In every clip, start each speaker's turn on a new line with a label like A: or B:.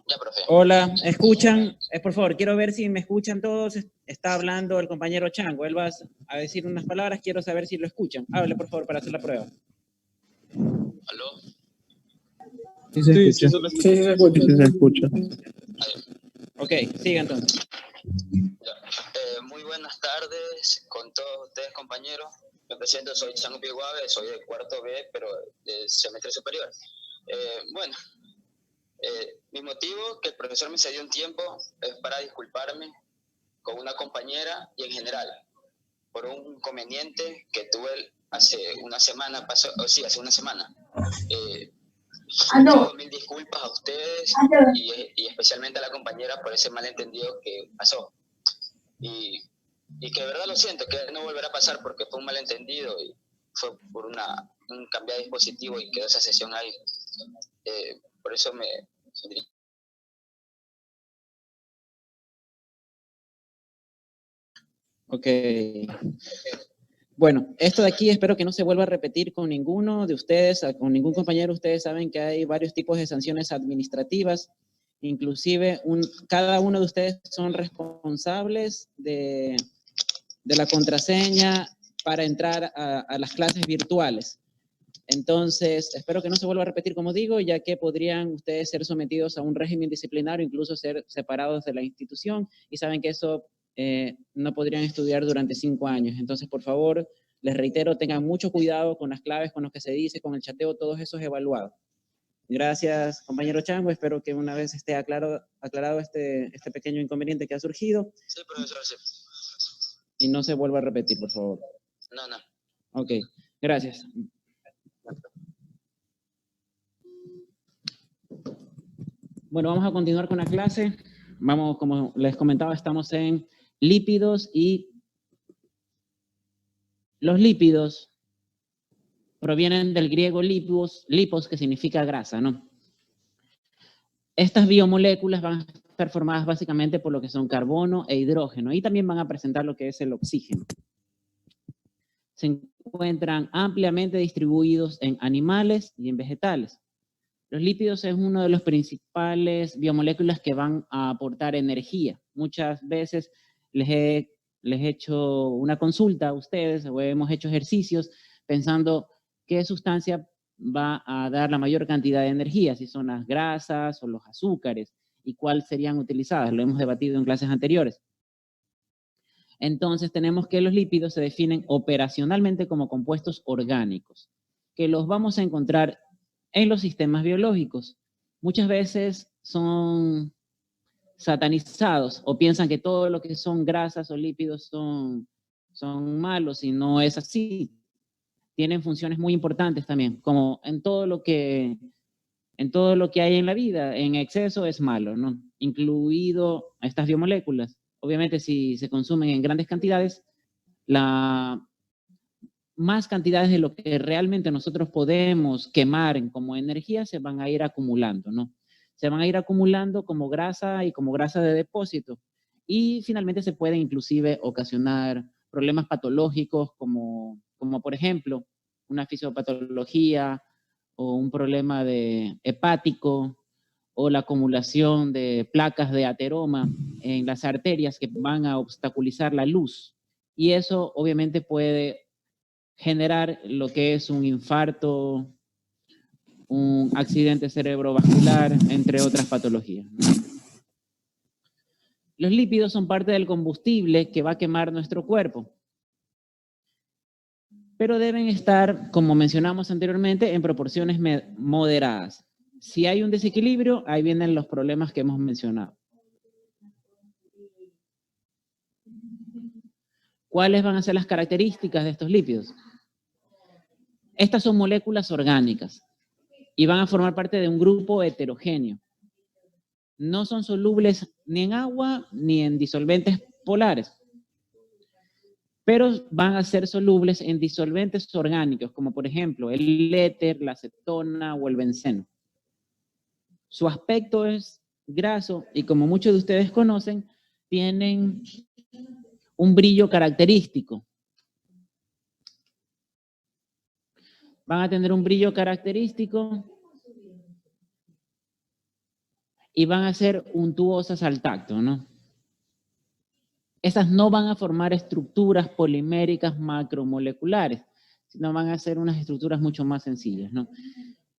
A: Ya, profe.
B: Hola, ¿escuchan? Por favor, quiero ver si me escuchan todos. Está hablando el compañero Chango. Él va a decir unas palabras, quiero saber si lo escuchan. Hable, por favor, para hacer la prueba.
A: ¿Aló?
C: Sí, se escucha. Sí, se escucha.
B: Ok, siga entonces.
A: Muy buenas tardes con todos ustedes, compañeros. Me presento, soy Chango Piguave, soy de cuarto B, pero de semestre superior. Mi motivo que el profesor me cedió un tiempo es para disculparme con una compañera y en general por un inconveniente que tuve hace una semana. Hace una semana. Pido mil disculpas a ustedes y especialmente a la compañera por ese malentendido que pasó. Y que de verdad lo siento, que no volverá a pasar porque fue un malentendido y fue por un cambio de dispositivo y quedó esa sesión ahí. Por eso me...
B: Ok. Bueno, esto de aquí espero que no se vuelva a repetir con ninguno de ustedes, con ningún compañero. Ustedes saben que hay varios tipos de sanciones administrativas. Inclusive, cada uno de ustedes son responsables de la contraseña para entrar a las clases virtuales. Entonces, espero que no se vuelva a repetir, como digo, ya que podrían ustedes ser sometidos a un régimen disciplinario, incluso ser separados de la institución, y saben que eso no podrían estudiar durante 5 años. Entonces, por favor, les reitero, tengan mucho cuidado con las claves, con lo que se dice, con el chateo, todos esos evaluados. Gracias, compañero Chango. Espero que una vez esté aclarado este pequeño inconveniente que ha surgido.
A: Sí, profesor, sí.
B: Y no se vuelva a repetir, por favor.
A: No.
B: Ok, gracias. Bueno, vamos a continuar con la clase. Vamos, como les comentaba, estamos en lípidos y los lípidos provienen del griego lipos, que significa grasa, ¿no? Estas biomoléculas van a estar formadas básicamente por lo que son carbono e hidrógeno y también van a presentar lo que es el oxígeno. Se encuentran ampliamente distribuidos en animales y en vegetales. Los lípidos es uno de los principales biomoléculas que van a aportar energía. Muchas veces les he hecho una consulta a ustedes o hemos hecho ejercicios pensando qué sustancia va a dar la mayor cantidad de energía, si son las grasas o los azúcares y cuáles serían utilizadas. Lo hemos debatido en clases anteriores. Entonces tenemos que los lípidos se definen operacionalmente como compuestos orgánicos, que los vamos a encontrar en los sistemas biológicos. Muchas veces son satanizados o piensan que todo lo que son grasas o lípidos son malos y no es así. Tienen funciones muy importantes también, como en todo lo que hay en la vida. En exceso es malo, ¿no? Incluido estas biomoléculas. Obviamente, si se consumen en grandes cantidades, más cantidades de lo que realmente nosotros podemos quemar como energía se van a ir acumulando, ¿no? Se van a ir acumulando como grasa y como grasa de depósito. Y finalmente se pueden inclusive ocasionar problemas patológicos como por ejemplo, una fisiopatología o un problema hepático o la acumulación de placas de ateroma en las arterias que van a obstaculizar la luz. Y eso obviamente puede generar lo que es un infarto, un accidente cerebrovascular, entre otras patologías. Los lípidos son parte del combustible que va a quemar nuestro cuerpo, pero deben estar, como mencionamos anteriormente, en proporciones moderadas. Si hay un desequilibrio, ahí vienen los problemas que hemos mencionado. ¿Cuáles van a ser las características de estos lípidos? Estas son moléculas orgánicas y van a formar parte de un grupo heterogéneo. No son solubles ni en agua ni en disolventes polares, pero van a ser solubles en disolventes orgánicos, como por ejemplo el éter, la acetona o el benceno. Su aspecto es graso y, como muchos de ustedes conocen, tienen un brillo característico. Van a tener un brillo característico y van a ser untuosas al tacto, ¿no? Esas no van a formar estructuras poliméricas macromoleculares, sino van a ser unas estructuras mucho más sencillas, ¿no?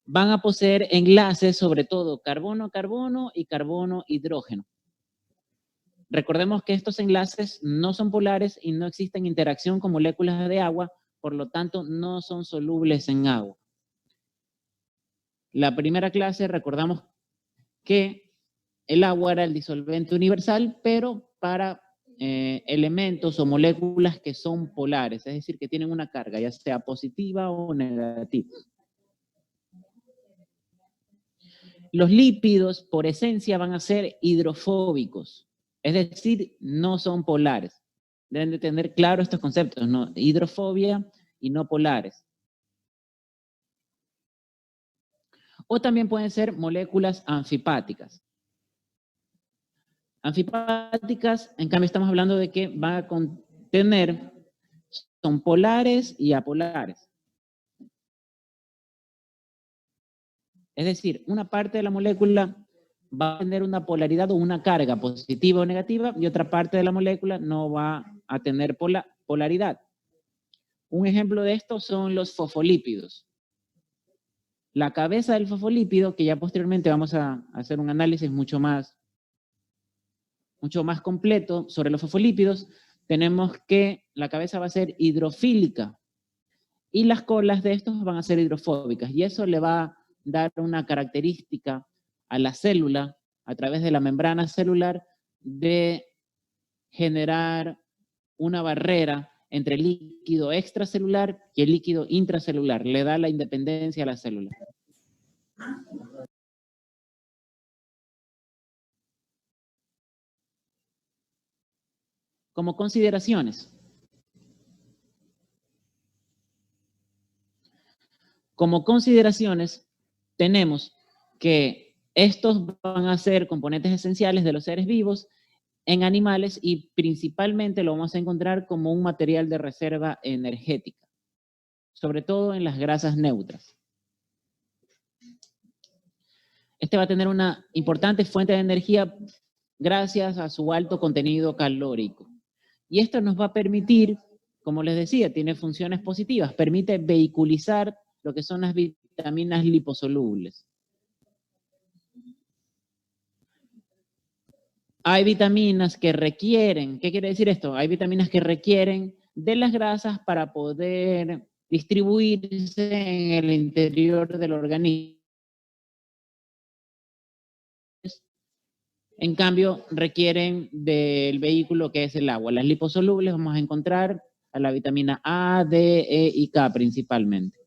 B: Van a poseer enlaces, sobre todo carbono-carbono y carbono-hidrógeno. Recordemos que estos enlaces no son polares y no existen interacción con moléculas de agua, por lo tanto no son solubles en agua. La primera clase recordamos que el agua era el disolvente universal, pero para elementos o moléculas que son polares, es decir, que tienen una carga, ya sea positiva o negativa. Los lípidos, por esencia, van a ser hidrofóbicos, es decir, no son polares. Deben de tener claro estos conceptos, ¿no? Hidrofobia y no polares. O también pueden ser moléculas anfipáticas. Anfipáticas, en cambio, estamos hablando de que van a contener, son polares y apolares. Es decir, una parte de la molécula va a tener una polaridad o una carga positiva o negativa y otra parte de la molécula no va a tener polaridad. Un ejemplo de esto son los fosfolípidos. La cabeza del fosfolípido, que ya posteriormente vamos a hacer un análisis mucho más completo sobre los fosfolípidos, tenemos que la cabeza va a ser hidrofílica y las colas de estos van a ser hidrofóbicas y eso le va a dar una característica a la célula a través de la membrana celular de generar una barrera entre el líquido extracelular y el líquido intracelular. Le da la independencia a la célula. Como consideraciones. Como consideraciones, tenemos que estos van a ser componentes esenciales de los seres vivos en animales y principalmente lo vamos a encontrar como un material de reserva energética, sobre todo en las grasas neutras. Este va a tener una importante fuente de energía gracias a su alto contenido calórico. Y esto nos va a permitir, como les decía, tiene funciones positivas, permite vehiculizar lo que son las vitaminas liposolubles. Hay vitaminas que requieren, ¿qué quiere decir esto? Hay vitaminas que requieren de las grasas para poder distribuirse en el interior del organismo. En cambio, requieren del vehículo que es el agua. Las liposolubles vamos a encontrar a la vitamina A, D, E y K principalmente.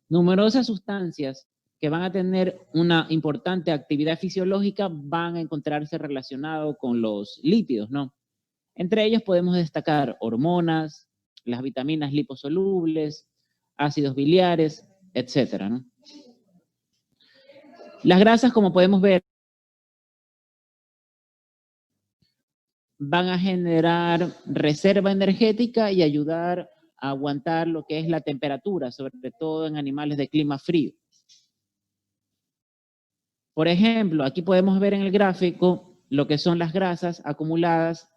B: Numerosas sustancias que van a tener una importante actividad fisiológica van a encontrarse relacionadas con los lípidos, ¿no? Entre ellos podemos destacar hormonas, las vitaminas liposolubles, ácidos biliares, etcétera, ¿no? Las grasas, como podemos ver, van a generar reserva energética y ayudar a aguantar lo que es la temperatura, sobre todo en animales de clima frío. Por ejemplo, aquí podemos ver en el gráfico lo que son las grasas acumuladas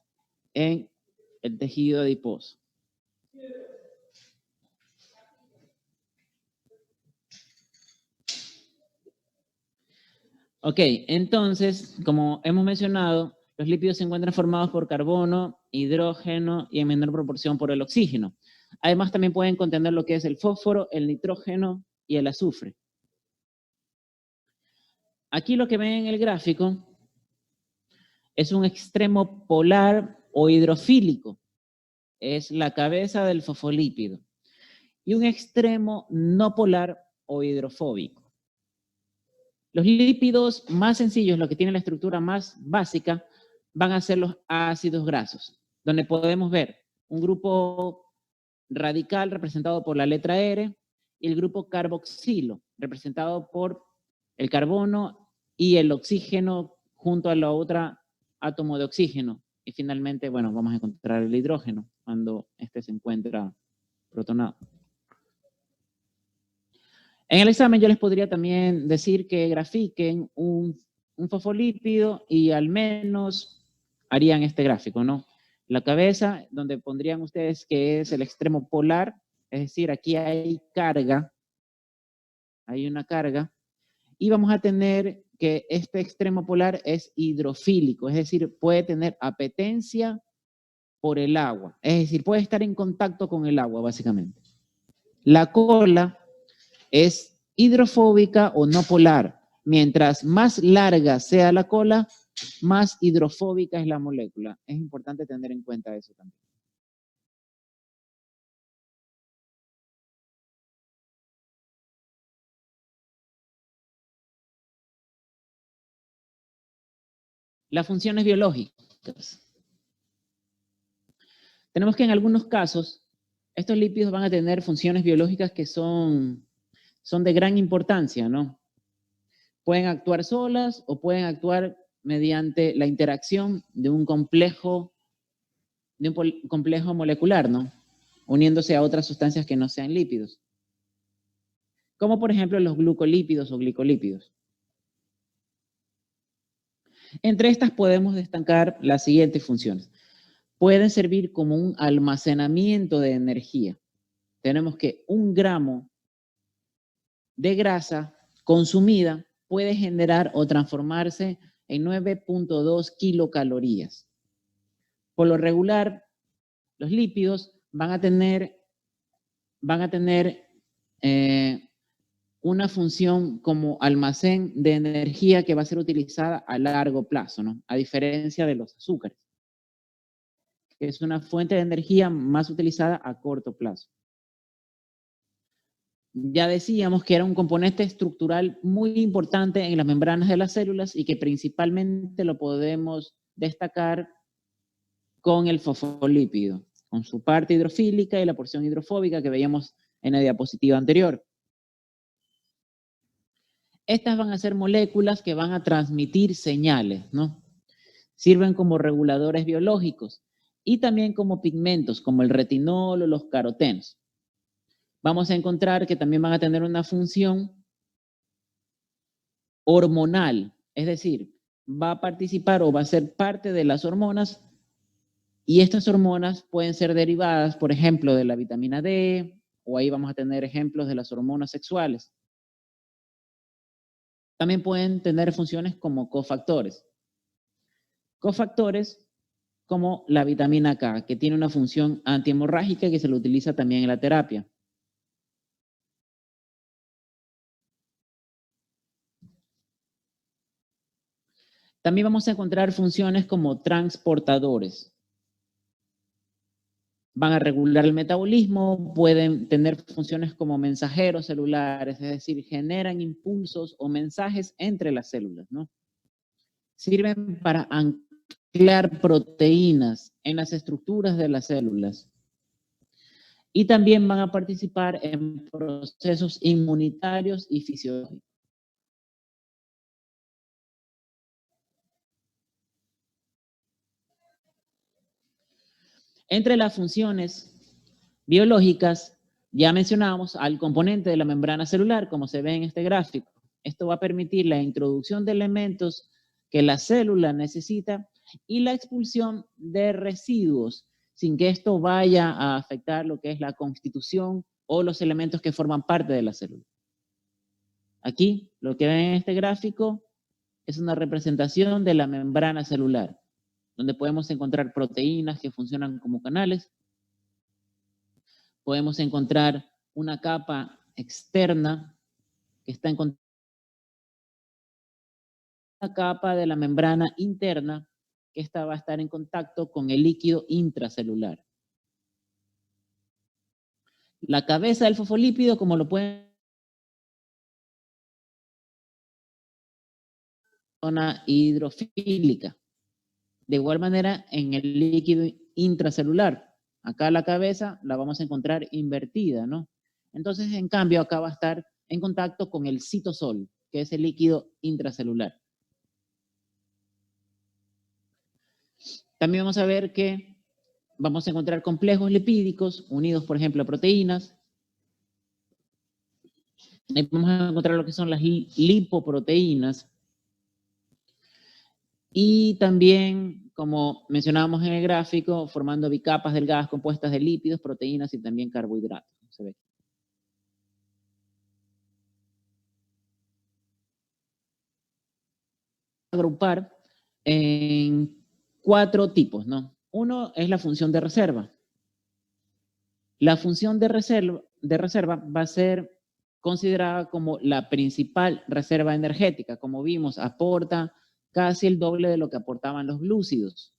B: en el tejido adiposo. Ok, entonces, como hemos mencionado, los lípidos se encuentran formados por carbono, hidrógeno y en menor proporción por el oxígeno. Además, también pueden contener lo que es el fósforo, el nitrógeno y el azufre. Aquí lo que ven en el gráfico es un extremo polar o hidrofílico. Es la cabeza del fosfolípido. Y un extremo no polar o hidrofóbico. Los lípidos más sencillos, los que tienen la estructura más básica, van a ser los ácidos grasos, donde podemos ver un grupo radical representado por la letra R y el grupo carboxilo, representado por el carbono y el oxígeno junto a la otra átomo de oxígeno. Y finalmente, bueno, vamos a encontrar el hidrógeno cuando este se encuentra protonado. En el examen yo les podría también decir que grafiquen un un fosfolípido y al menos harían este gráfico, ¿no? La cabeza, donde pondrían ustedes que es el extremo polar, es decir, aquí hay carga, hay una carga, y vamos a tener que este extremo polar es hidrofílico, es decir, puede tener apetencia por el agua, es decir, puede estar en contacto con el agua, básicamente. La cola es hidrofóbica o no polar. Mientras más larga sea la cola, más hidrofóbica es la molécula. Es importante tener en cuenta eso también. Las funciones biológicas. Tenemos que en algunos casos, estos lípidos van a tener funciones biológicas que son de gran importancia, ¿no? Pueden actuar solas o pueden actuar mediante la interacción de un complejo molecular, ¿no? Uniéndose a otras sustancias que no sean lípidos. Como por ejemplo los glucolípidos o glicolípidos. Entre estas podemos destacar las siguientes funciones. Pueden servir como un almacenamiento de energía. Tenemos que 1 gramo de grasa consumida puede generar o transformarse en 9.2 kilocalorías. Por lo regular, los lípidos van a tener una función como almacén de energía que va a ser utilizada a largo plazo, ¿no? A diferencia de los azúcares, que es una fuente de energía más utilizada a corto plazo. Ya decíamos que era un componente estructural muy importante en las membranas de las células y que principalmente lo podemos destacar con el fosfolípido, con su parte hidrofílica y la porción hidrofóbica que veíamos en la diapositiva anterior. Estas van a ser moléculas que van a transmitir señales, ¿no? Sirven como reguladores biológicos y también como pigmentos, como el retinol o los carotenos. Vamos a encontrar que también van a tener una función hormonal, es decir, va a participar o va a ser parte de las hormonas y estas hormonas pueden ser derivadas, por ejemplo, de la vitamina D, o ahí vamos a tener ejemplos de las hormonas sexuales. También pueden tener funciones como cofactores. Cofactores como la vitamina K, que tiene una función antihemorrágica que se lo utiliza también en la terapia. También vamos a encontrar funciones como transportadores. Van a regular el metabolismo, pueden tener funciones como mensajeros celulares, es decir, generan impulsos o mensajes entre las células, ¿no? Sirven para anclar proteínas en las estructuras de las células. Y también van a participar en procesos inmunitarios y fisiológicos. Entre las funciones biológicas, ya mencionamos al componente de la membrana celular, como se ve en este gráfico. Esto va a permitir la introducción de elementos que la célula necesita y la expulsión de residuos, sin que esto vaya a afectar lo que es la constitución o los elementos que forman parte de la célula. Aquí, lo que ven en este gráfico es una representación de la membrana celular, donde podemos encontrar proteínas que funcionan como canales. Podemos encontrar una capa externa que está en contacto con una capa de la membrana interna que esta va a estar en contacto con el líquido intracelular. La cabeza del fosfolípido, como lo pueden zona hidrofílica. De igual manera, en el líquido intracelular, acá la cabeza la vamos a encontrar invertida, ¿no? Entonces, en cambio, acá va a estar en contacto con el citosol, que es el líquido intracelular. También vamos a ver que vamos a encontrar complejos lipídicos unidos, por ejemplo, a proteínas. Ahí vamos a encontrar lo que son las lipoproteínas. Y también, como mencionábamos en el gráfico, formando bicapas delgadas compuestas de lípidos, proteínas y también carbohidratos. Se ve. Agrupar en 4 tipos, ¿no? Uno es la función de reserva. La función de reserva va a ser considerada como la principal reserva energética. Como vimos, aporta casi el doble de lo que aportaban los glúcidos.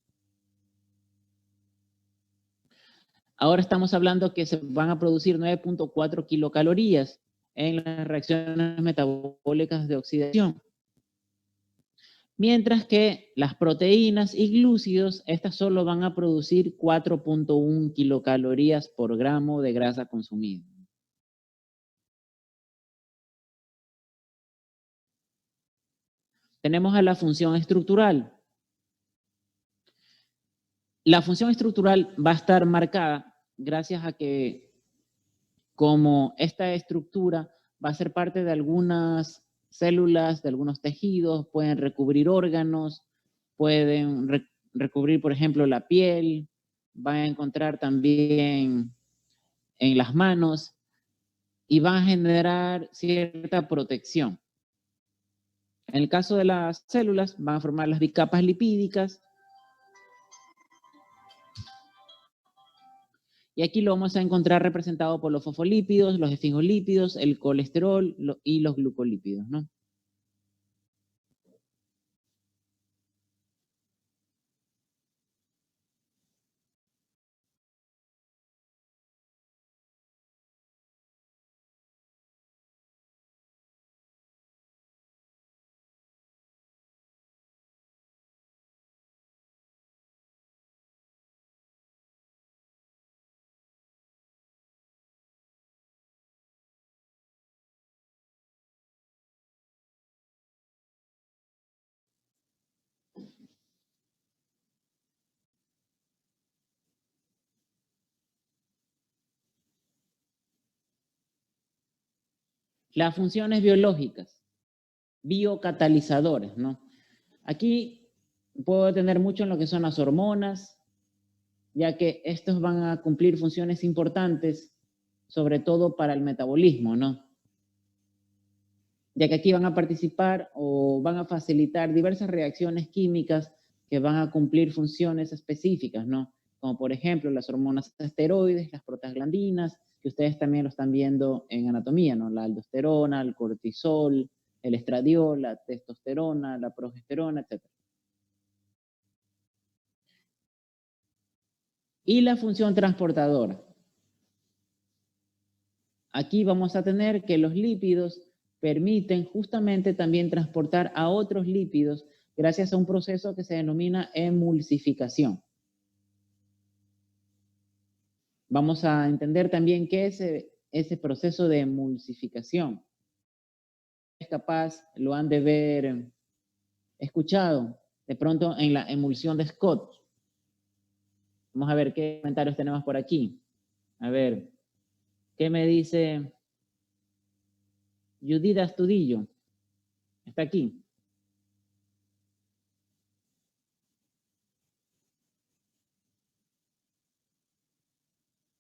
B: Ahora estamos hablando que se van a producir 9.4 kilocalorías en las reacciones metabólicas de oxidación. Mientras que las proteínas y glúcidos, estas solo van a producir 4.1 kilocalorías por gramo de grasa consumida. Tenemos a la función estructural. La función estructural va a estar marcada gracias a que, como esta estructura va a ser parte de algunas células, de algunos tejidos, pueden recubrir órganos, pueden recubrir, por ejemplo, la piel, van a encontrar también en las manos y van a generar cierta protección. En el caso de las células, van a formar las bicapas lipídicas. Y aquí lo vamos a encontrar representado por los fosfolípidos, los esfingolípidos, el colesterol y los glucolípidos, ¿no? Las funciones biológicas, biocatalizadores, ¿no? Aquí puedo detener mucho en lo que son las hormonas, ya que estos van a cumplir funciones importantes, sobre todo para el metabolismo, ¿no? Ya que aquí van a participar o van a facilitar diversas reacciones químicas que van a cumplir funciones específicas, ¿no? Como por ejemplo las hormonas esteroides, las prostaglandinas, que ustedes también lo están viendo en anatomía, ¿no? La aldosterona, el cortisol, el estradiol, la testosterona, la progesterona, etc. Y la función transportadora. Aquí vamos a tener que los lípidos permiten justamente también transportar a otros lípidos gracias a un proceso que se denomina emulsificación. Vamos a entender también qué es ese proceso de emulsificación. Es capaz, lo han de ver escuchado de pronto en la emulsión de Scott. Vamos a ver qué comentarios tenemos por aquí. A ver, ¿qué me dice Judith Astudillo? Está aquí.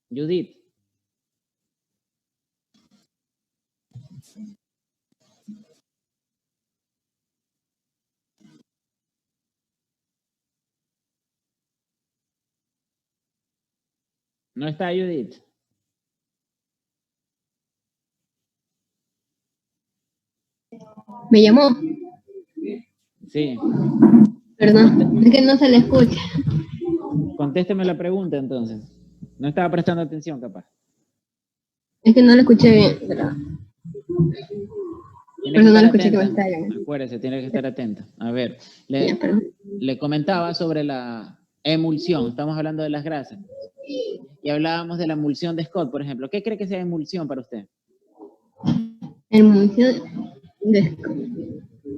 B: Judith. ¿No está Judith?
D: ¿Me llamó?
B: Sí.
D: Perdón, es que no se le escucha.
B: Contésteme la pregunta entonces. No estaba prestando atención, capaz.
D: Es que no lo escuché bien, pero...
B: Tiene que
D: no
B: estar
D: lo escuché que me
B: atenta.
D: estaba llamando.
B: Acuérdese, tiene que estar atenta. A ver,
D: Ya, perdón.
B: le comentaba sobre la emulsión. Estamos hablando de las grasas. Y hablábamos de la emulsión de Scott, por ejemplo. ¿Qué cree que sea emulsión para usted?
D: ¿Emulsión de Scott?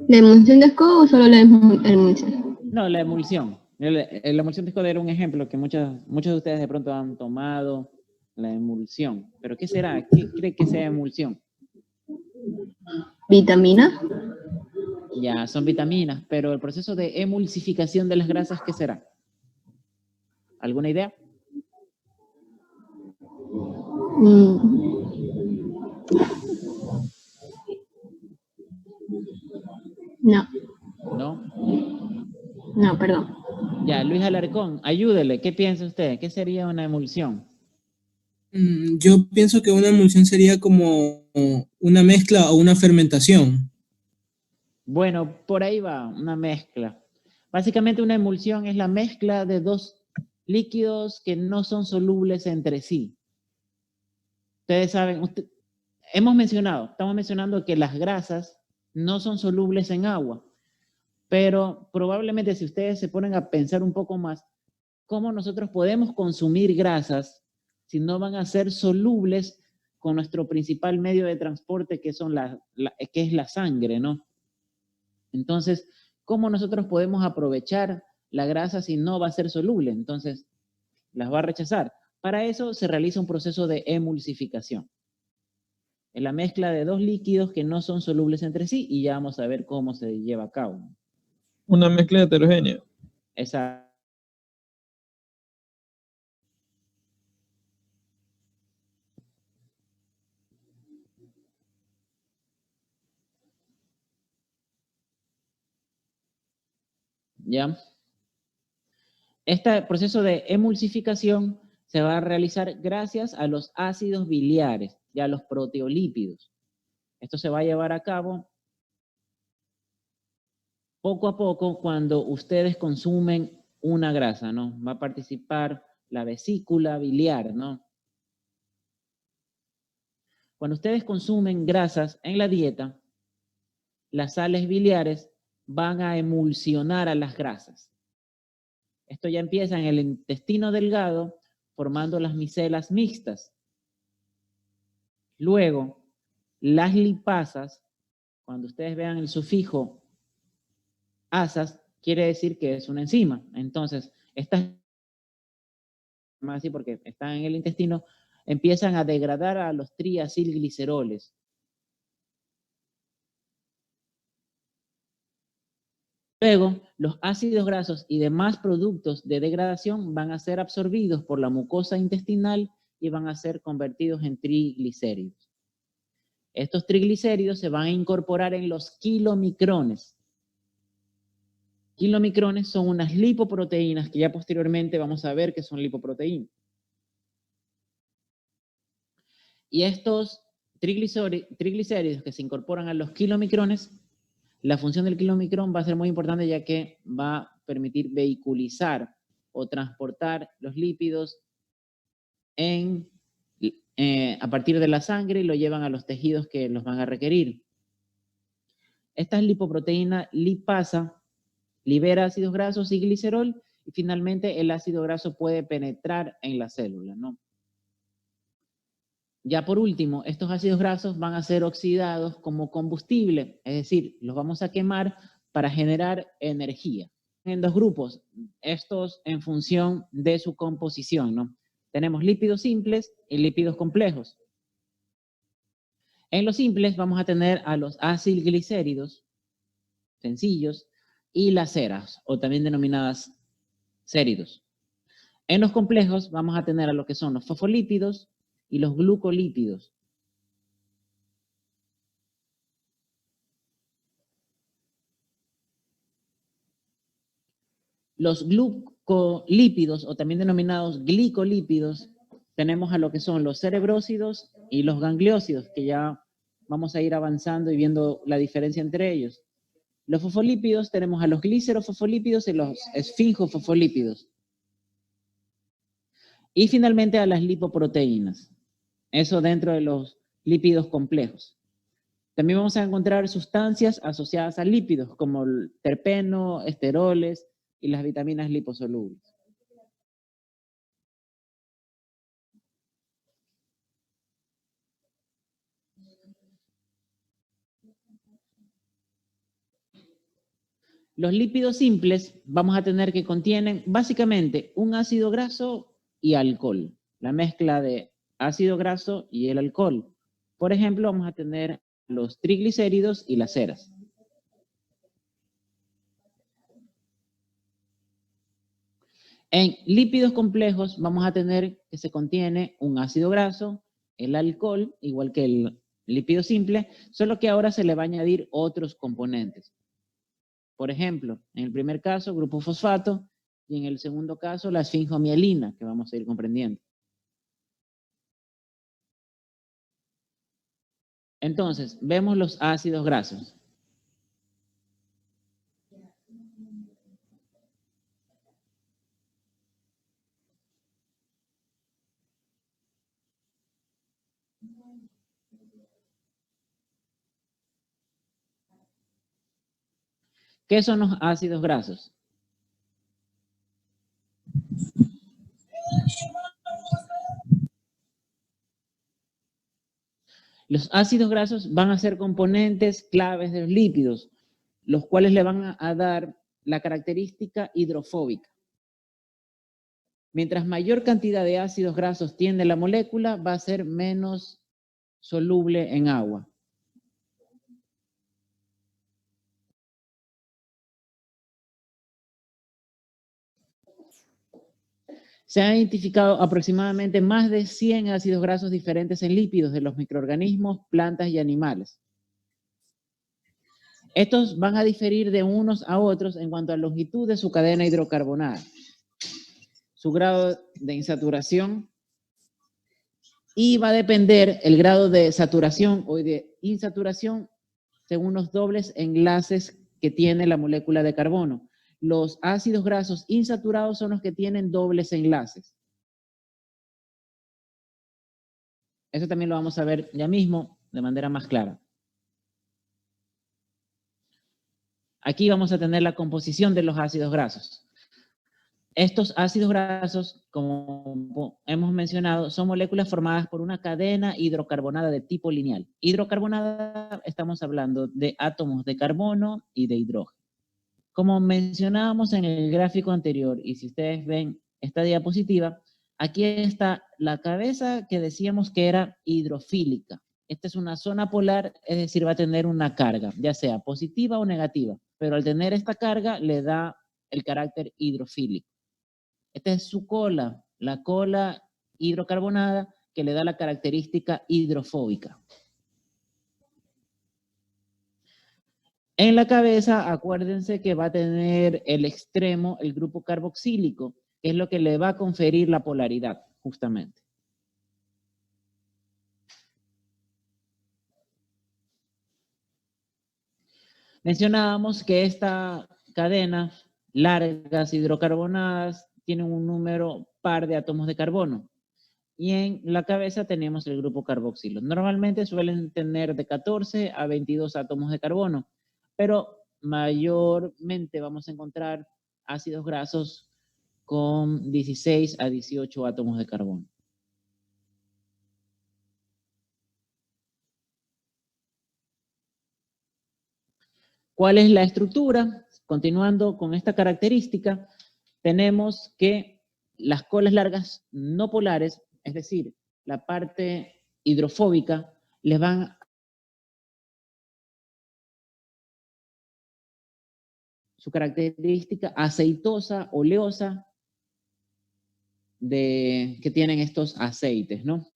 D: ¿La emulsión de Scott o solo la emulsión?
B: No, la emulsión. La emulsión de Scott era un ejemplo que muchos de ustedes de pronto han tomado. La emulsión. ¿Pero qué será? ¿Qué cree que sea emulsión?
D: ¿Vitamina?
B: Ya, son vitaminas, pero el proceso de emulsificación de las grasas, ¿qué será? ¿Alguna idea?
D: No,
B: ¿No?
D: no, perdón.
B: Ya, Luis Alarcón, ayúdele. ¿Qué piensa usted? ¿Qué sería una emulsión?
C: Yo pienso que una emulsión sería como una mezcla o una fermentación.
B: Bueno, por ahí va, una mezcla. Básicamente una emulsión es la mezcla de dos líquidos que no son solubles entre sí. Ustedes saben, estamos mencionando que las grasas no son solubles en agua, pero probablemente si ustedes se ponen a pensar un poco más, ¿cómo nosotros podemos consumir grasas si no van a ser solubles con nuestro principal medio de transporte que es la sangre, ¿no? Entonces, ¿cómo nosotros podemos aprovechar la grasa si no va a ser soluble? Entonces, las va a rechazar. Para eso se realiza un proceso de emulsificación. Es la mezcla de dos líquidos que no son solubles entre sí y ya vamos a ver cómo se lleva a cabo.
E: Una mezcla heterogénea.
B: Esa. ¿Ya? Este proceso de emulsificación se va a realizar gracias a los ácidos biliares y a los proteolípidos. Esto se va a llevar a cabo poco a poco cuando ustedes consumen una grasa, ¿no? Va a participar la vesícula biliar, ¿no? Cuando ustedes consumen grasas en la dieta, las sales biliares van a emulsionar a las grasas. Esto ya empieza en el intestino delgado, formando las micelas mixtas. Luego, las lipasas, cuando ustedes vean el sufijo asas, quiere decir que es una enzima. Entonces, estas, más así porque están en el intestino, empiezan a degradar a los triacilgliceroles. Luego, los ácidos grasos y demás productos de degradación van a ser absorbidos por la mucosa intestinal y van a ser convertidos en triglicéridos. Estos triglicéridos se van a incorporar en los kilomicrones. Kilomicrones son unas lipoproteínas que ya posteriormente vamos a ver que son lipoproteínas. Y estos triglicéridos que se incorporan a los kilomicrones, la función del kilomicrón va a ser muy importante ya que va a permitir vehiculizar o transportar los lípidos a partir de la sangre y lo llevan a los tejidos que los van a requerir. Esta lipoproteína lipasa libera ácidos grasos y glicerol y finalmente el ácido graso puede penetrar en la célula, ¿no? Ya por último, estos ácidos grasos van a ser oxidados como combustible, es decir, los vamos a quemar para generar energía. En dos grupos, estos en función de su composición, ¿no? Tenemos lípidos simples y lípidos complejos. En los simples vamos a tener a los acilglicéridos, sencillos, y las ceras, o también denominadas céridos. En los complejos vamos a tener a lo que son los fosfolípidos y los glucolípidos. Los glucolípidos, o también denominados glicolípidos, tenemos a lo que son los cerebrósidos y los gangliósidos, que ya vamos a ir avanzando y viendo la diferencia entre ellos. Los fosfolípidos tenemos a los glicerofosfolípidos y los esfinjofosfolípidos. Y finalmente a las lipoproteínas. Eso dentro de los lípidos complejos. También vamos a encontrar sustancias asociadas a lípidos, como el terpeno, esteroles y las vitaminas liposolubles. Los lípidos simples vamos a tener que contienen básicamente un ácido graso y alcohol. La mezcla de ácido graso y el alcohol. Por ejemplo, vamos a tener los triglicéridos y las ceras. En lípidos complejos vamos a tener que se contiene un ácido graso, el alcohol, igual que el lípido simple, solo que ahora se le va a añadir otros componentes. Por ejemplo, en el primer caso, grupo fosfato, y en el segundo caso, la esfingomielina, que vamos a ir comprendiendo. Entonces, vemos los ácidos grasos. ¿Qué son los ácidos grasos? Los ácidos grasos van a ser componentes claves de los lípidos, los cuales le van a dar la característica hidrofóbica. Mientras mayor cantidad de ácidos grasos tiene la molécula, va a ser menos soluble en agua. Se han identificado aproximadamente más de 100 ácidos grasos diferentes en lípidos de los microorganismos, plantas y animales. Estos van a diferir de unos a otros en cuanto a la longitud de su cadena hidrocarbonada, su grado de insaturación, y va a depender el grado de saturación o de insaturación según los dobles enlaces que tiene la molécula de carbono. Los ácidos grasos insaturados son los que tienen dobles enlaces. Eso también lo vamos a ver ya mismo de manera más clara. Aquí vamos a tener la composición de los ácidos grasos. Estos ácidos grasos, como hemos mencionado, son moléculas formadas por una cadena hidrocarbonada de tipo lineal. Hidrocarbonada, estamos hablando de átomos de carbono y de hidrógeno. Como mencionábamos en el gráfico anterior, y si ustedes ven esta diapositiva, aquí está la cabeza que decíamos que era hidrofílica. Esta es una zona polar, es decir, va a tener una carga, ya sea positiva o negativa, pero al tener esta carga le da el carácter hidrofílico. Esta es su cola, la cola hidrocarbonada que le da la característica hidrofóbica. En la cabeza, acuérdense que va a tener el extremo, el grupo carboxílico, que es lo que le va a conferir la polaridad, justamente. Mencionábamos que esta cadena, largas hidrocarbonadas, tienen un número par de átomos de carbono. Y en la cabeza tenemos el grupo carboxilo. Normalmente suelen tener de 14 a 22 átomos de carbono, pero mayormente vamos a encontrar ácidos grasos con 16 a 18 átomos de carbono. ¿Cuál es la estructura? Continuando con esta característica, tenemos que las colas largas no polares, es decir, la parte hidrofóbica, les van su característica aceitosa, oleosa, que tienen estos aceites, ¿no?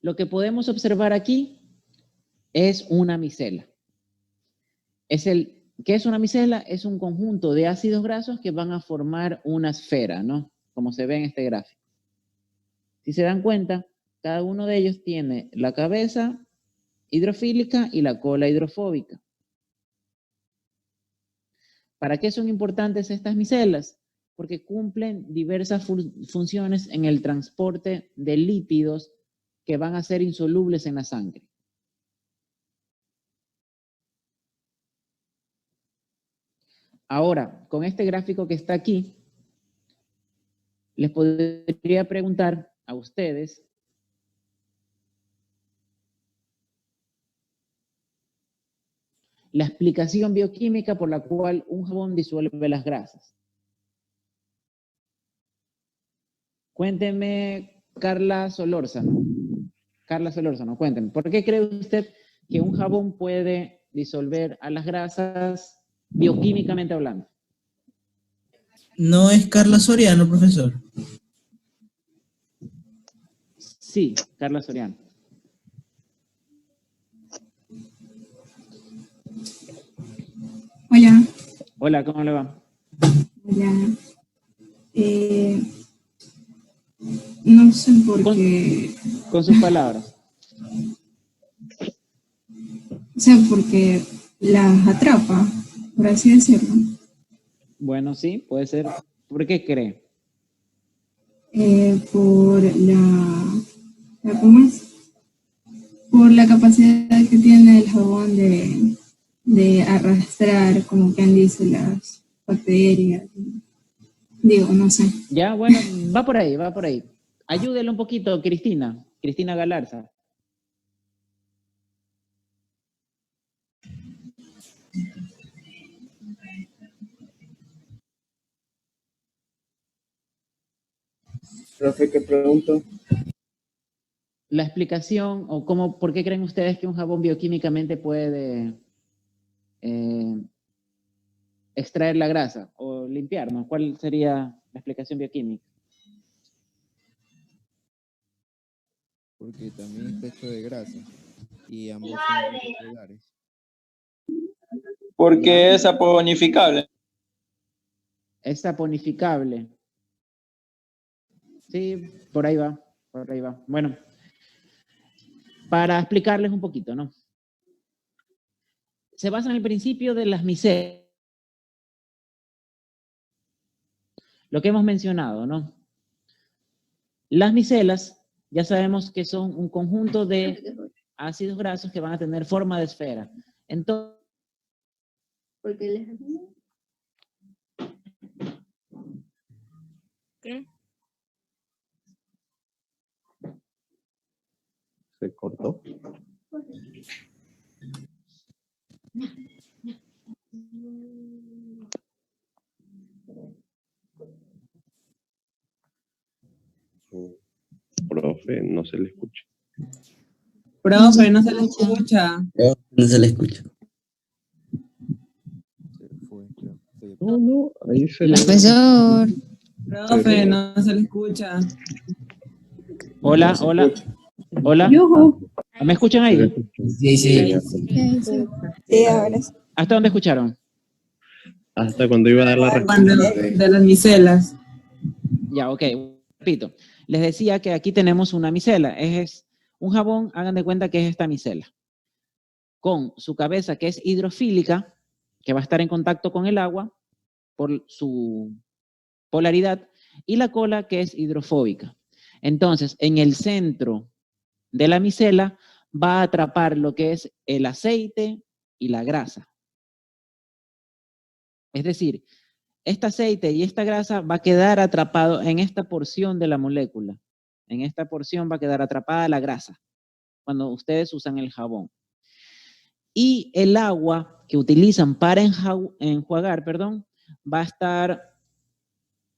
B: Lo que podemos observar aquí es una micela. ¿Qué es una micela? Es un conjunto de ácidos grasos que van a formar una esfera, ¿no? Como se ve en este gráfico. Si se dan cuenta, cada uno de ellos tiene la cabeza hidrofílica y la cola hidrofóbica. ¿Para qué son importantes estas micelas? Porque cumplen diversas funciones en el transporte de lípidos que van a ser insolubles en la sangre. Ahora, con este gráfico que está aquí, les podría preguntar a ustedes la explicación bioquímica por la cual un jabón disuelve las grasas. Cuénteme, Carla Solórzano. Carla Solórzano, cuénteme, ¿por qué cree usted que un jabón puede disolver a las grasas bioquímicamente hablando?
C: ¿No es Carla Soriano, profesor?
B: Sí, Carla Soriano.
F: Hola,
B: Hola, ¿cómo le va?
F: hola. No sé por
B: Con-
F: qué,
B: Con sus palabras.
F: o sea, porque las atrapa, por así decirlo.
B: Bueno, sí, puede ser. ¿Por qué cree?
F: Por ¿cómo es? Por la capacidad que tiene el jabón de arrastrar, como quien dice, las bacterias. Digo, no sé.
B: Ya, bueno, va por ahí, va por ahí. Ayúdele un poquito, Cristina. Cristina Galarza.
C: Profe, ¿qué pregunto?
B: La explicación o cómo, por qué creen ustedes que un jabón bioquímicamente puede extraer la grasa o limpiarnos. ¿Cuál sería la explicación bioquímica?
G: Porque también está hecho de grasa y ambos son moleculares.
E: Porque es saponificable.
B: Es saponificable. Sí, por ahí va, por ahí va. Bueno, para explicarles un poquito, ¿no? Se basa en el principio de las micelas. Lo que hemos mencionado, ¿no? Las micelas, ya sabemos que son un conjunto de ácidos grasos que van a tener forma de esfera. Entonces,
H: ¿Qué?
I: Se cortó. Profe, no se le escucha.
C: Profe, no se le escucha.
J: No se le escucha.
G: Se fue, creo.
I: No, ahí se le...
H: Profesor.
C: Profe, no se le escucha.
B: hola,
C: No se
B: hola,
C: escucha.
B: hola.
F: Yujú.
B: ¿Me escuchan ahí?
J: Sí, sí.
H: Sí, ahora sí.
B: ¿Hasta dónde escucharon?
I: Hasta cuando iba a dar la
C: Cuando
I: respuesta.
C: de las micelas.
B: Ya, ok, repito. Les decía que aquí tenemos una micela. Es un jabón, hagan de cuenta que es esta micela. Con su cabeza que es hidrofílica, que va a estar en contacto con el agua por su polaridad, y la cola que es hidrofóbica. Entonces, en el centro de la micela va a atrapar lo que es el aceite y la grasa. Es decir, este aceite y esta grasa va a quedar atrapado en esta porción de la molécula. En esta porción va a quedar atrapada la grasa cuando ustedes usan el jabón. Y el agua que utilizan para enjuagar, va a estar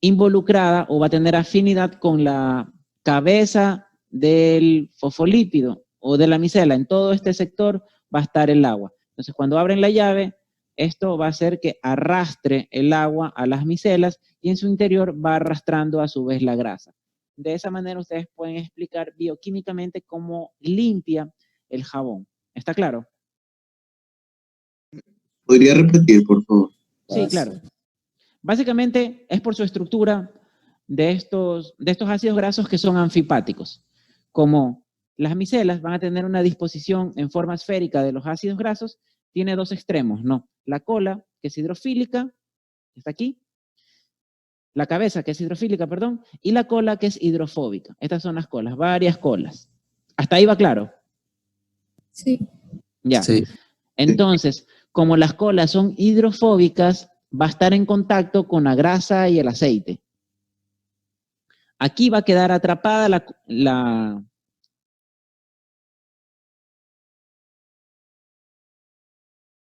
B: involucrada o va a tener afinidad con la cabeza del fosfolípido o de la micela. En todo este sector va a estar el agua. Entonces, cuando abren la llave, esto va a hacer que arrastre el agua a las micelas y en su interior va arrastrando a su vez la grasa. De esa manera ustedes pueden explicar bioquímicamente cómo limpia el jabón. ¿Está claro?
J: ¿Podría repetir, por favor?
B: Sí, claro. Básicamente es por su estructura de estos ácidos grasos que son anfipáticos. Como las micelas van a tener una disposición en forma esférica de los ácidos grasos, tiene dos extremos, ¿no? La cola, que es hidrofílica, está aquí. La cabeza, que es hidrofílica, perdón, y la cola, que es hidrofóbica. Estas son las colas, varias colas. ¿Hasta ahí va claro?
H: Sí.
B: Ya.
J: Sí.
B: Entonces, como las colas son hidrofóbicas, va a estar en contacto con la grasa y el aceite. Aquí va a quedar atrapada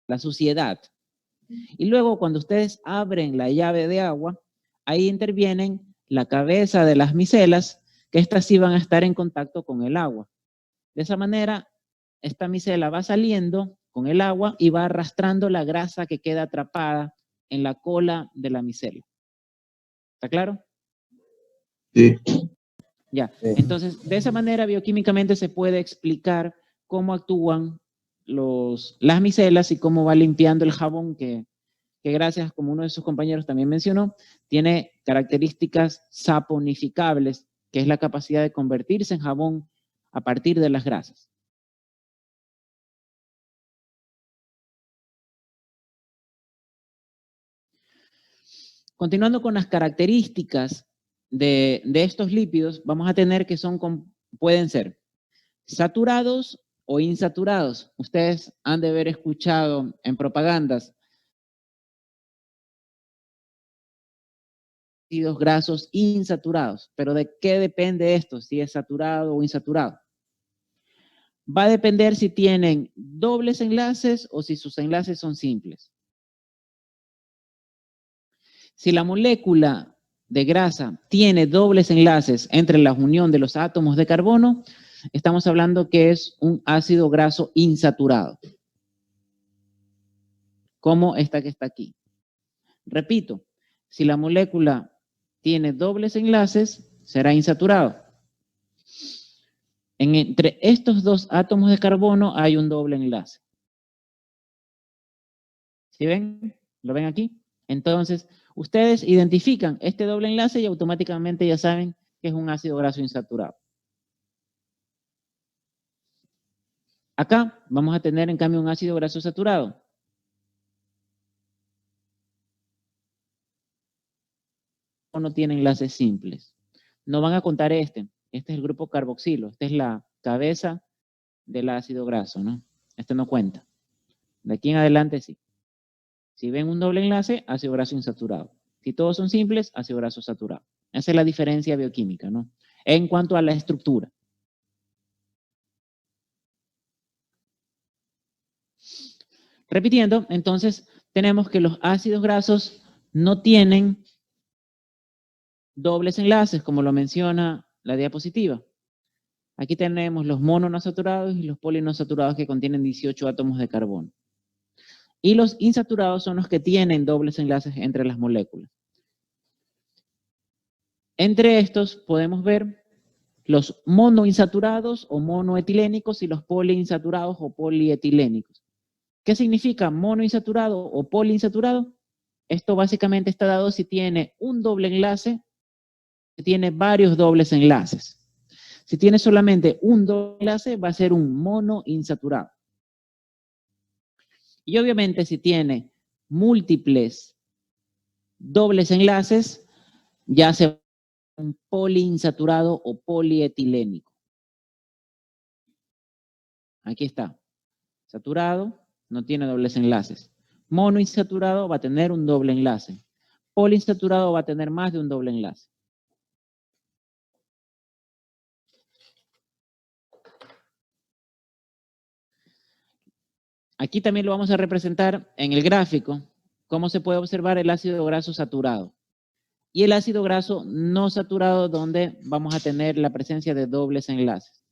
B: la suciedad. Y luego, cuando ustedes abren la llave de agua, ahí intervienen la cabeza de las micelas, que estas sí van a estar en contacto con el agua. De esa manera, esta micela va saliendo con el agua y va arrastrando la grasa que queda atrapada en la cola de la micela. ¿Está claro?
J: Sí.
B: Ya. Entonces, de esa manera, bioquímicamente se puede explicar cómo actúan las micelas y cómo va limpiando el jabón que gracias, como uno de sus compañeros también mencionó, tiene características saponificables, que es la capacidad de convertirse en jabón a partir de las grasas. Continuando con las características de estos lípidos, vamos a tener que pueden ser saturados o insaturados. Ustedes han de haber escuchado en propagandas ácidos grasos insaturados. ¿Pero de qué depende esto? Si es saturado o insaturado. Va a depender si tienen dobles enlaces o si sus enlaces son simples. Si la molécula de grasa tiene dobles enlaces entre la unión de los átomos de carbono, estamos hablando que es un ácido graso insaturado, como esta que está aquí. Repito, si la molécula tiene dobles enlaces, será insaturado. Entre estos dos átomos de carbono hay un doble enlace. ¿Sí ven? ¿Lo ven aquí? Entonces, ustedes identifican este doble enlace y automáticamente ya saben que es un ácido graso insaturado. Acá vamos a tener en cambio un ácido graso saturado. No tiene enlaces simples. No van a contar este. Este es el grupo carboxilo. Esta es la cabeza del ácido graso, ¿no? Este no cuenta. De aquí en adelante sí. Si ven un doble enlace, ácido graso insaturado. Si todos son simples, ácido graso saturado. Esa es la diferencia bioquímica, ¿no? En cuanto a la estructura. Repitiendo, entonces, tenemos que los ácidos grasos no tienen dobles enlaces, como lo menciona la diapositiva. Aquí tenemos los monoinsaturados y los poliinsaturados que contienen 18 átomos de carbono. Y los insaturados son los que tienen dobles enlaces entre las moléculas. Entre estos podemos ver los monoinsaturados o monoetilénicos y los poliinsaturados o polietilénicos. ¿Qué significa monoinsaturado o poliinsaturado? Esto básicamente está dado si tiene un doble enlace, si tiene varios dobles enlaces. Si tiene solamente un doble enlace, va a ser un monoinsaturado. Y obviamente si tiene múltiples dobles enlaces, ya se va a un poliinsaturado o polietilénico. Aquí está. Saturado no tiene dobles enlaces. Monoinsaturado va a tener un doble enlace. Poliinsaturado va a tener más de un doble enlace. Aquí también lo vamos a representar en el gráfico, cómo se puede observar el ácido graso saturado. Y el ácido graso no saturado, donde vamos a tener la presencia de dobles enlaces.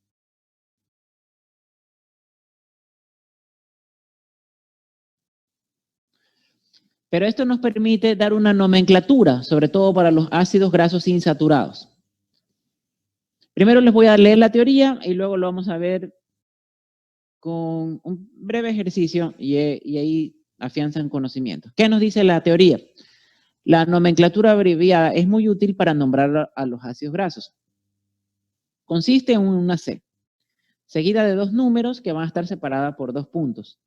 B: Pero esto nos permite dar una nomenclatura, sobre todo para los ácidos grasos insaturados. Primero les voy a leer la teoría y luego lo vamos a ver con un breve ejercicio y ahí afianzan conocimientos. ¿Qué nos dice la teoría? La nomenclatura abreviada es muy útil para nombrar a los ácidos grasos. Consiste en una C, seguida de dos números que van a estar separadas por 2 puntos.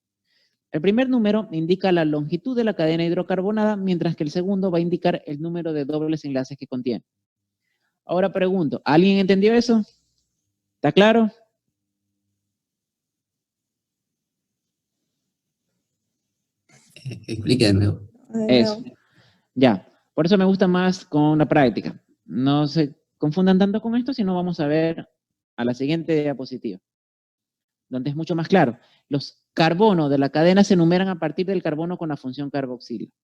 B: El primer número indica la longitud de la cadena hidrocarbonada, mientras que el segundo va a indicar el número de dobles enlaces que contiene. Ahora pregunto, ¿alguien entendió eso? ¿Está claro?
J: Explique de nuevo.
B: Eso. Ya. Por eso me gusta más con la práctica. No se confundan tanto con esto, sino vamos a ver a la siguiente diapositiva, donde es mucho más claro. Los carbonos de la cadena se enumeran a partir del carbono con la función carboxílico.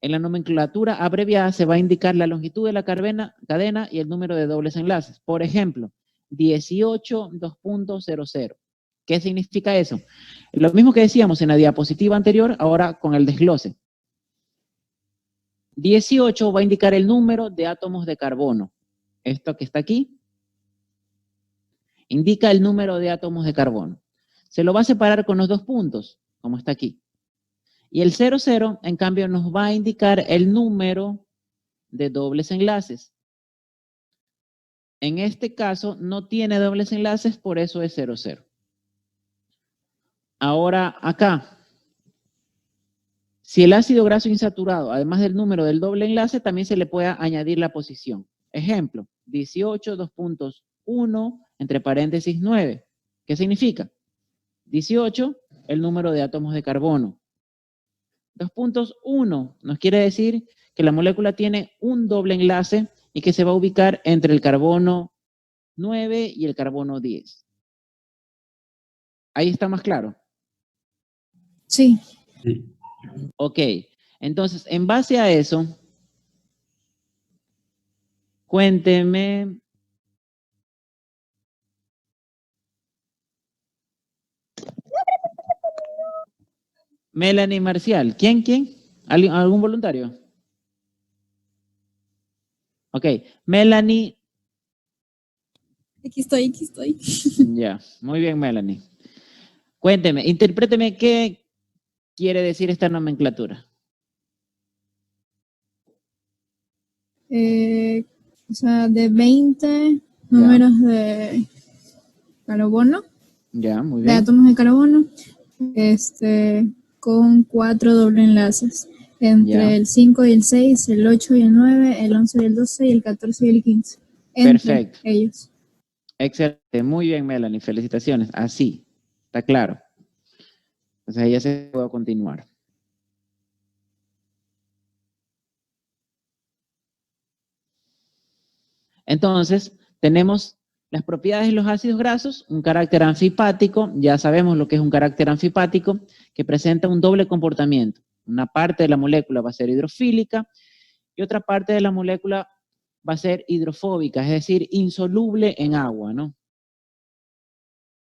B: En la nomenclatura abreviada se va a indicar la longitud de la cadena y el número de dobles enlaces. Por ejemplo, 18.2.00. ¿Qué significa eso? Lo mismo que decíamos en la diapositiva anterior, ahora con el desglose. 18 va a indicar el número de átomos de carbono. Esto que está aquí indica el número de átomos de carbono. Se lo va a separar con los 2 puntos, como está aquí. Y el 00, en cambio, nos va a indicar el número de dobles enlaces. En este caso, no tiene dobles enlaces, por eso es 00. Ahora, acá, si el ácido graso insaturado, además del número del doble enlace, también se le puede añadir la posición. Ejemplo, 18, 2.1, entre paréntesis 9. ¿Qué significa? 18, el número de átomos de carbono. 2.1 nos quiere decir que la molécula tiene un doble enlace y que se va a ubicar entre el carbono 9 y el carbono 10. ¿Ahí está más claro?
H: Sí.
B: Ok, entonces, en base a eso, cuénteme. Melanie Marcial. ¿Quién? ¿Algún voluntario? Ok, Melanie.
H: Aquí estoy.
B: Ya, muy bien, Melanie. Cuénteme, interpréteme qué quiere decir esta nomenclatura.
F: O sea, de 20 números de carbono,
B: Ya, muy
F: de
B: bien.
F: átomos de carbono, con 4 doble enlaces. Entre
B: Ya.
F: el 5 y el 6, el 8 y el 9, el 11 y el 12 y el 14 y el 15. Entre
B: Perfecto.
F: ellos.
B: Excelente, muy bien, Melanie, felicitaciones. Así, está claro. Entonces ahí ya se puede continuar. Entonces, tenemos las propiedades de los ácidos grasos, un carácter anfipático, ya sabemos lo que es un carácter anfipático, que presenta un doble comportamiento. Una parte de la molécula va a ser hidrofílica y otra parte de la molécula va a ser hidrofóbica, es decir, insoluble en agua, ¿no?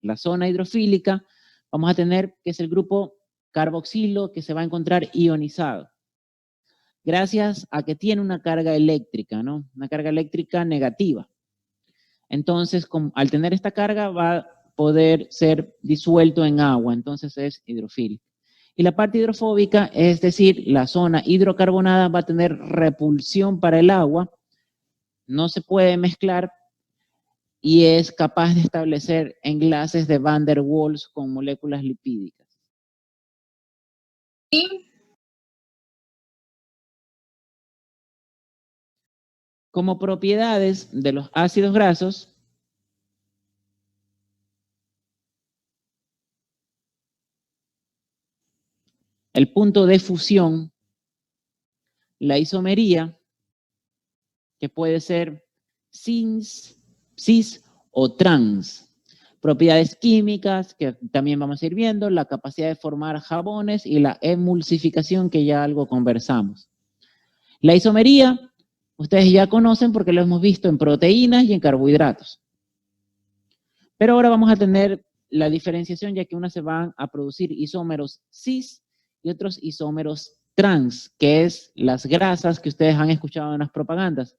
B: La zona hidrofílica vamos a tener que es el grupo carboxilo que se va a encontrar ionizado. Gracias a que tiene una carga eléctrica, ¿no? Una carga eléctrica negativa. Entonces, al tener esta carga va a poder ser disuelto en agua, entonces es hidrofílico. Y la parte hidrofóbica, es decir, la zona hidrocarbonada va a tener repulsión para el agua, no se puede mezclar y es capaz de establecer enlaces de Van der Waals con moléculas lipídicas. Como propiedades de los ácidos grasos, el punto de fusión, la isomería, que puede ser cis o trans. Propiedades químicas, que también vamos a ir viendo, la capacidad de formar jabones y la emulsificación, que ya algo conversamos. La isomería, ustedes ya conocen porque lo hemos visto en proteínas y en carbohidratos. Pero ahora vamos a tener la diferenciación, ya que unas se van a producir isómeros cis y otros isómeros trans, que es las grasas que ustedes han escuchado en las propagandas.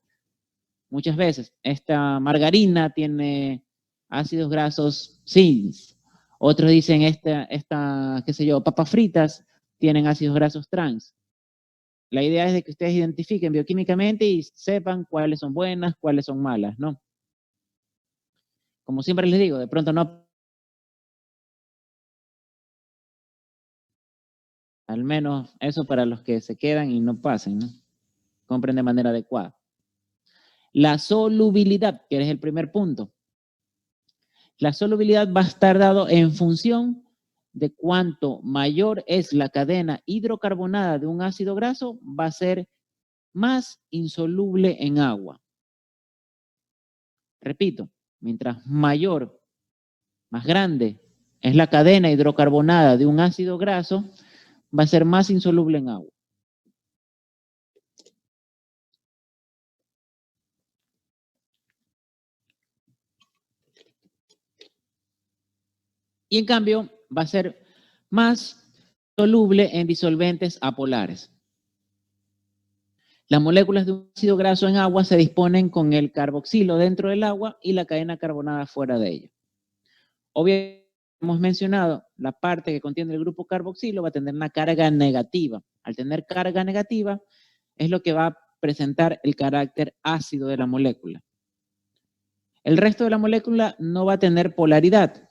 B: Muchas veces, esta margarina tiene ácidos grasos cis. Otros dicen qué sé yo, papas fritas tienen ácidos grasos trans. La idea es de que ustedes identifiquen bioquímicamente y sepan cuáles son buenas, cuáles son malas, ¿no? Como siempre les digo, de pronto no. Al menos eso para los que se quedan y no pasen, ¿no? Compren de manera adecuada. La solubilidad, que es el primer punto. La solubilidad va a estar dado en función de cuánto mayor es la cadena hidrocarbonada de un ácido graso, va a ser más insoluble en agua. Repito, mientras mayor, más grande es la cadena hidrocarbonada de un ácido graso, va a ser más insoluble en agua. Y en cambio, va a ser más soluble en disolventes apolares. Las moléculas de un ácido graso en agua se disponen con el carboxilo dentro del agua y la cadena carbonada fuera de ella. Obviamente, hemos mencionado, la parte que contiene el grupo carboxilo va a tener una carga negativa. Al tener carga negativa, es lo que va a presentar el carácter ácido de la molécula. El resto de la molécula no va a tener polaridad.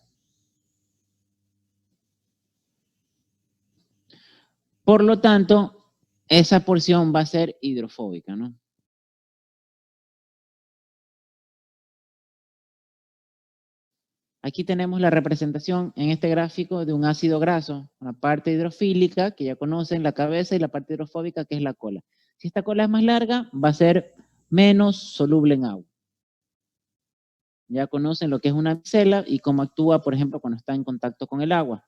B: Por lo tanto, esa porción va a ser hidrofóbica, ¿no? Aquí tenemos la representación en este gráfico de un ácido graso, una parte hidrofílica, que ya conocen, la cabeza, y la parte hidrofóbica, que es la cola. Si esta cola es más larga, va a ser menos soluble en agua. Ya conocen lo que es una micela y cómo actúa, por ejemplo, cuando está en contacto con el agua.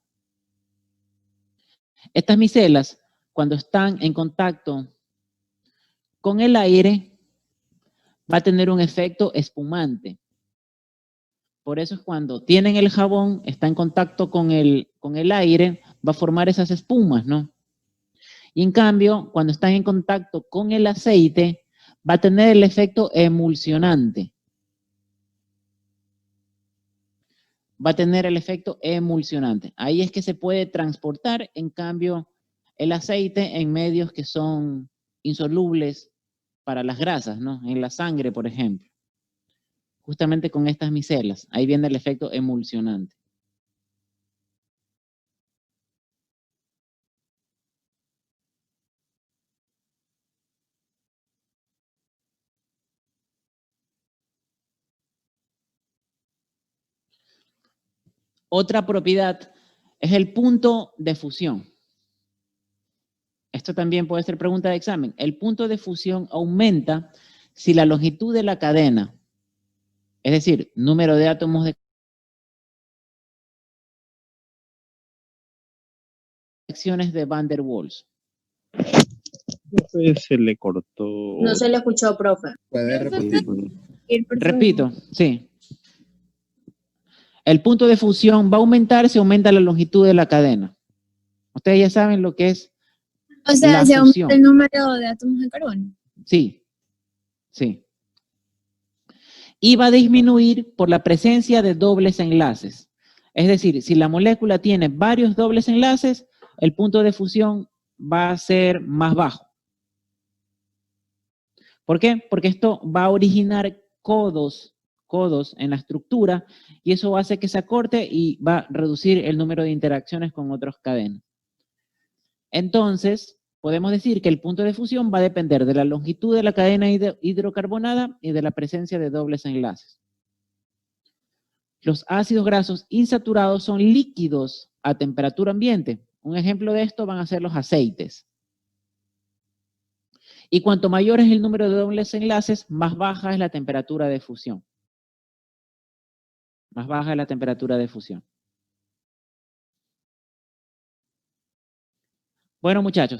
B: Estas micelas, cuando están en contacto con el aire, va a tener un efecto espumante. Por eso es cuando tienen el jabón, está en contacto con el aire, va a formar esas espumas, ¿no? Y en cambio, cuando están en contacto con el aceite, va a tener el efecto emulsionante. Va a tener el efecto emulsionante. Ahí es que se puede transportar, en cambio, el aceite en medios que son insolubles para las grasas, ¿no? En la sangre, por ejemplo. Justamente con estas micelas. Ahí viene el efecto emulsionante. Otra propiedad es el punto de fusión. Esto también puede ser pregunta de examen. El punto de fusión aumenta si la longitud de la cadena, es decir, número de átomos de reacciones de Van der Waals.
I: Se le cortó.
K: No se le escuchó, profe.
G: ¿Puede repetir?
B: Repito, sí. El punto de fusión va a aumentar si aumenta la longitud de la cadena. Ustedes ya saben lo que es
H: O sea,
B: la
H: se aumenta
B: fusión.
H: el número de átomos de carbono.
B: Sí, sí. Y va a disminuir por la presencia de dobles enlaces. Es decir, si la molécula tiene varios dobles enlaces, el punto de fusión va a ser más bajo. ¿Por qué? Porque esto va a originar codos en la estructura y eso hace que se acorte y va a reducir el número de interacciones con otras cadenas. Entonces, podemos decir que el punto de fusión va a depender de la longitud de la cadena hidrocarbonada y de la presencia de dobles enlaces. Los ácidos grasos insaturados son líquidos a temperatura ambiente. Un ejemplo de esto van a ser los aceites. Y cuanto mayor es el número de dobles enlaces, más baja es la temperatura de fusión. Más baja es la temperatura de fusión. Bueno, muchachos.